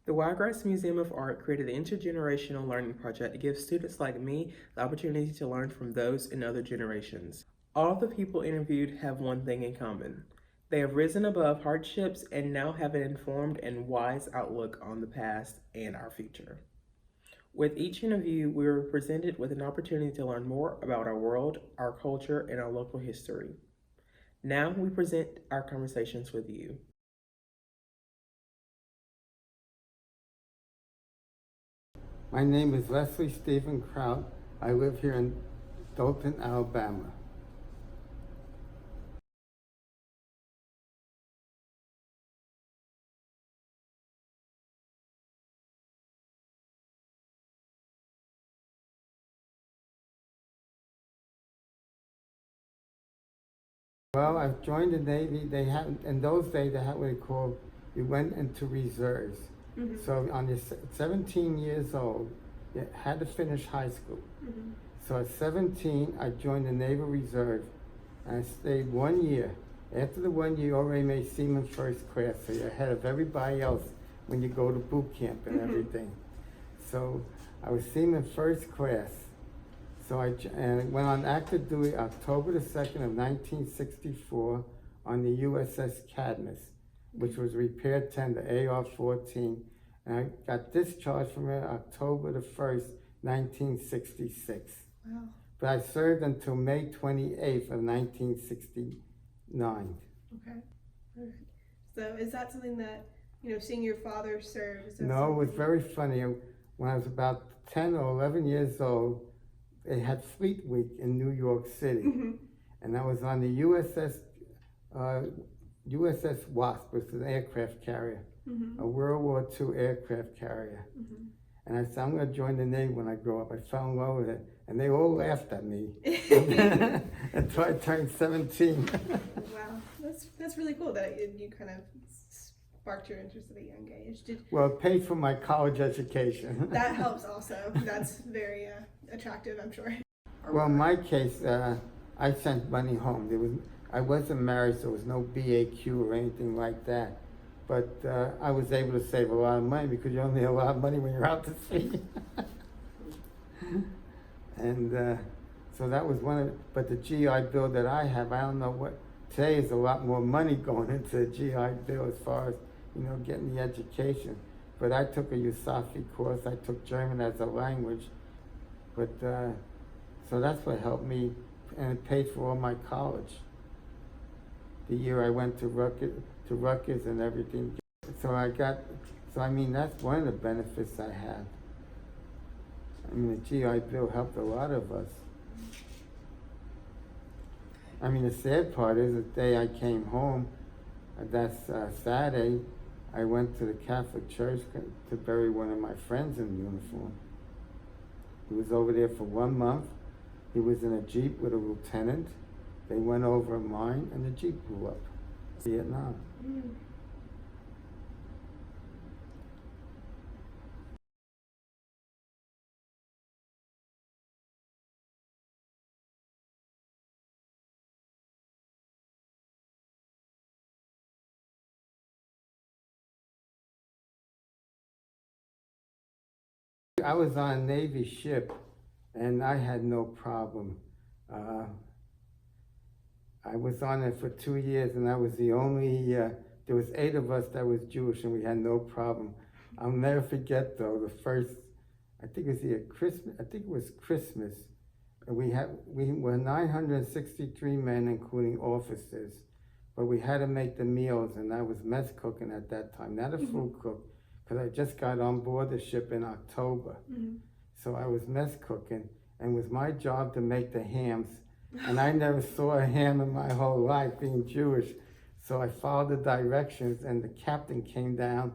The Wiregrass Museum of Art created the Intergenerational Learning Project to give students like me the opportunity to learn from those in other generations. All of the people interviewed have one thing in common. They have risen above hardships and now have an informed and wise outlook on the past and our future. With each interview, we were presented with an opportunity to learn more about our world, our culture, and our local history. Now we present our conversations with you. My name is Leslie Stephen Kraut. I live here in Dothan, Alabama. Well, I've joined the Navy. They had, in those days, they had what they called, you went into reserves. So on your 17 years old, you had to finish high school. So at 17, I joined the Naval Reserve, and I stayed 1 year. After the 1 year, you already made Seaman First Class, so you're ahead of everybody else when you go to boot camp and everything. So I was Seaman First Class. So I went on active duty October the 2nd of 1964 on the USS Cadmus, which was repair tender AR-14, and I got discharged from it October the 1st, 1966. Wow. But I served until May 28th of 1969. Okay. All right. So is that something that, seeing your father serve? No, it was very funny. When I was about 10 or 11 years old, they had Fleet Week in New York City. And I was on the USS Wasp, which was an aircraft carrier, a World War II aircraft carrier. And I said, I'm going to join the Navy when I grow up. I fell in love with it. And they all laughed at me until I turned 17. Wow, that's really cool that you kind of sparked your interest at a young age. Well, it paid for my college education. That helps also. That's very attractive, I'm sure. Well, in my case, I sent money home. I wasn't married, so there was no BAQ or anything like that. But I was able to save a lot of money because you only have a lot of money when you're out to sea. And so that was one of, but the GI Bill that I have, I don't know what, today is a lot more money going into the GI Bill as far as, getting the education. But I took a USAFI course, I took German as a language, but so that's what helped me, and it paid for all my college. The year I went to Rutgers and everything. So I mean, that's one of the benefits I had. I mean, the GI Bill helped a lot of us. I mean, the sad part is the day I came home, that's Saturday, I went to the Catholic Church to bury one of my friends in uniform. He was over there for 1 month. He was in a Jeep with a lieutenant. They went over a mine and the Jeep blew up. Vietnam. I was on a Navy ship and I had no problem. I was on it for 2 years and I was the only, there was 8 of us that was Jewish and we had no problem. I'll never forget though, the first, I think it was Christmas. And we were 963 men, including officers, but we had to make the meals and I was mess cooking at that time, not a food cook, because I just got on board the ship in October. So I was mess cooking and it was my job to make the hams. And I never saw a ham in my whole life being Jewish. So I followed the directions and the captain came down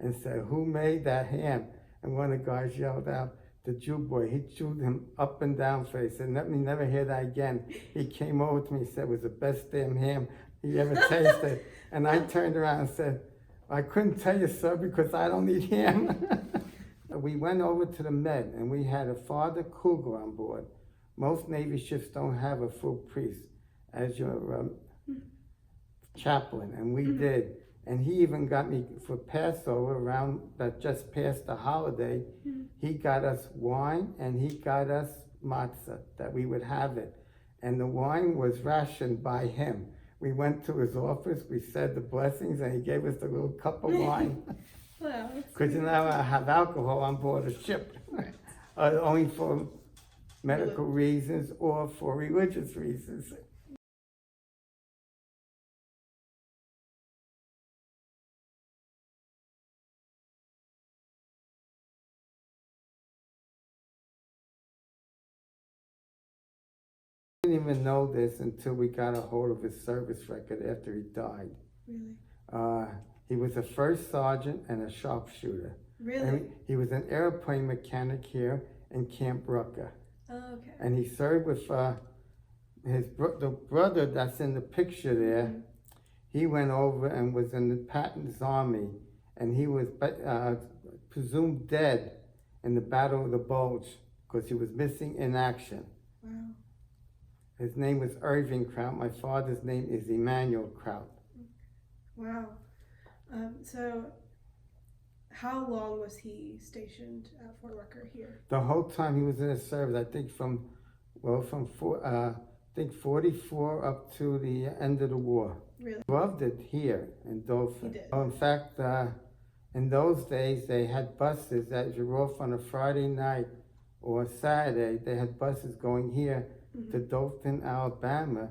and said, "Who made that ham?" And one of the guys yelled out, "The Jew boy." He chewed him up and down for it. He said, "Let me never hear that again." He came over to me and said it was the best damn ham he ever tasted. And I turned around and said, "I couldn't tell you, sir, because I don't eat ham." We went over to the Med and we had a Father Kugel on board. Most Navy ships don't have a full priest as your chaplain, and we did. And he even got me for Passover around that just passed the holiday. He got us wine and he got us matzah, that we would have it. And the wine was rationed by him. We went to his office, we said the blessings, and he gave us a little cup of wine. Wow. Because you know, I have alcohol on board a ship, only for medical reasons or for religious reasons. I didn't even know this until we got a hold of his service record after he died. Really? He was a first sergeant and a sharpshooter. Really? And he was an airplane mechanic here in Camp Rucker. Oh, okay. And he served with the brother that's in the picture there. He went over and was in the Patton's army, and he was presumed dead in the Battle of the Bulge because he was missing in action. Wow. His name was Irving Kraut. My father's name is Emmanuel Katz. Wow. So, how long was he stationed at Fort Rucker here? The whole time he was in the service, I think from 44 up to the end of the war. Really? Loved it here in Dothan. He did. In fact, in those days they had buses that you were off on a Friday night or Saturday. They had buses going here to Dothan, Alabama,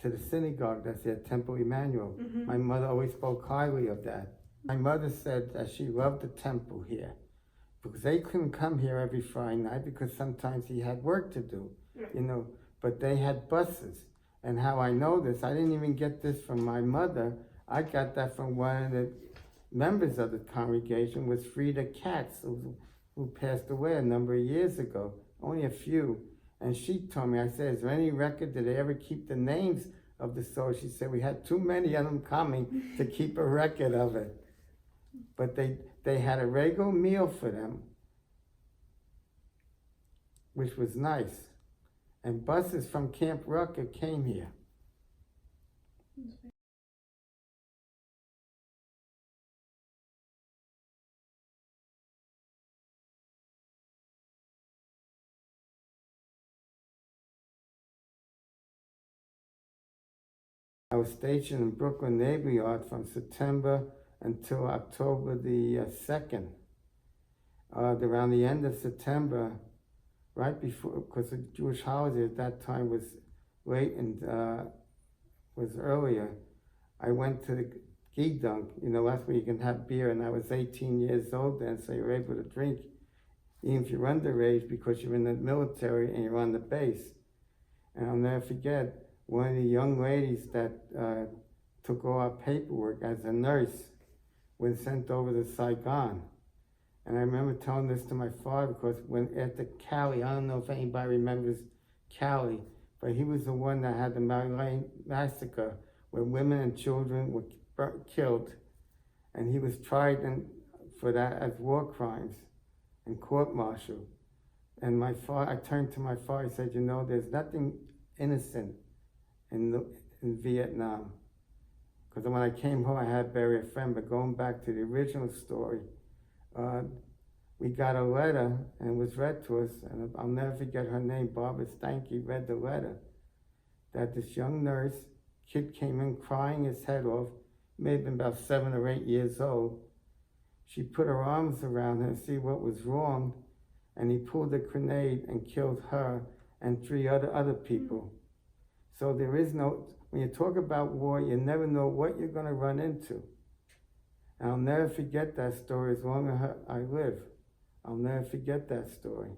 to the synagogue that's there, Temple Emmanuel. My mother always spoke highly of that. My mother said that she loved the temple here because they couldn't come here every Friday night because sometimes he had work to do, you know, but they had buses. And how I know this, I didn't even get this from my mother. I got that from one of the members of the congregation, was Frida Katz, who passed away a number of years ago, only a few. And she told me, I said, is there any record, did they ever keep the names of the souls? She said, we had too many of them coming to keep a record of it. But they had a regular meal for them, which was nice. And buses from Camp Rucker came here. I was stationed in Brooklyn Navy Yard from September until October the 2nd. Around the end of September, right before, because the Jewish holiday at that time was late and was earlier, I went to the Gidunk, you know, that's where you can have beer, and I was 18 years old then, so you're able to drink, even if you're underage, because you're in the military and you're on the base. And I'll never forget, one of the young ladies that took all our paperwork as a nurse was sent over to Saigon. And I remember telling this to my father because when after Cali, I don't know if anybody remembers Cali, but he was the one that had the Maryland massacre where women and children were killed. And he was tried for that as war crimes and court-martialed. And my father, I turned to my father and said, you know, there's nothing innocent in Vietnam. Because when I came home, I had to bury a friend, but going back to the original story, we got a letter and it was read to us, and I'll never forget her name, Barbara Stanky read the letter, that this young nurse, kid came in crying his head off, may have been about 7 or 8 years old. She put her arms around him to see what was wrong, and he pulled a grenade and killed her and 3 other people. So there is no, when you talk about war, you never know what you're going to run into. And I'll never forget that story as long as I live. I'll never forget that story.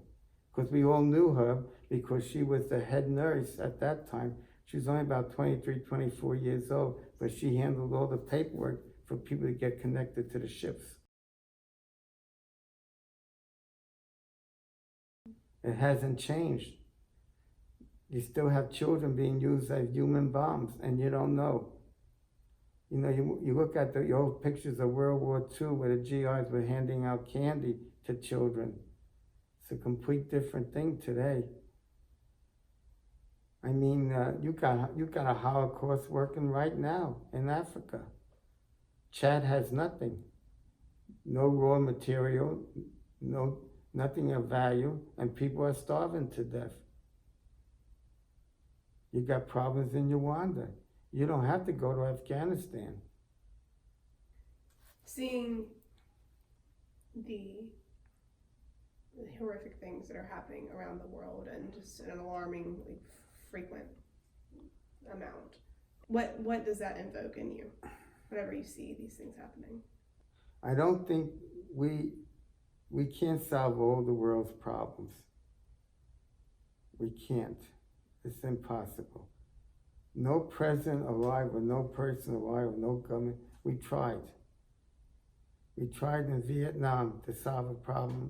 Because we all knew her because she was the head nurse at that time. She was only about 23, 24 years old, but she handled all the paperwork for people to get connected to the ships. It hasn't changed. You still have children being used as human bombs, and you don't know. You know, you look at the old pictures of World War II where the GIs were handing out candy to children. It's a complete different thing today. I mean, you got a Holocaust working right now in Africa. Chad has nothing. No raw material, nothing of value, and people are starving to death. You got problems in Rwanda. You don't have to go to Afghanistan. Seeing the horrific things that are happening around the world and just an alarmingly frequent amount, what does that invoke in you whenever you see these things happening? I don't think we can't solve all the world's problems. We can't. It's impossible. No president alive or no person alive or no government. We tried. We tried in Vietnam to solve a problem.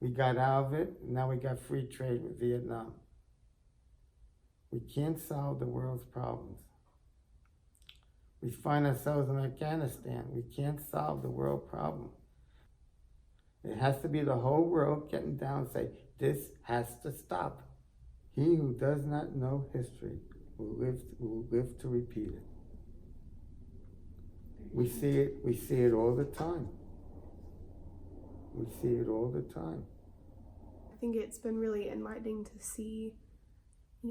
We got out of it, and now we got free trade with Vietnam. We can't solve the world's problems. We find ourselves in Afghanistan. We can't solve the world problem. It has to be the whole world getting down and say, this has to stop. He who does not know history will live to repeat it. We see it all the time. We see it all the time. I think it's been really enlightening to see,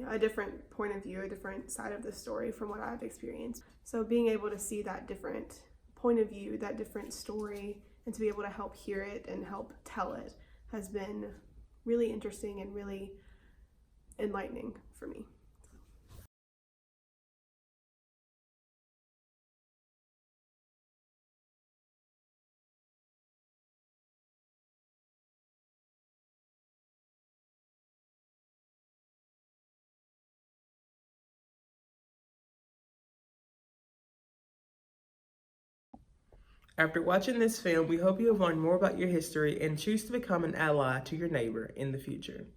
a different point of view, a different side of the story from what I've experienced. So being able to see that different point of view, that different story, and to be able to help hear it and help tell it has been really interesting and really enlightening for me. After watching this film, we hope you have learned more about your history and choose to become an ally to your neighbor in the future.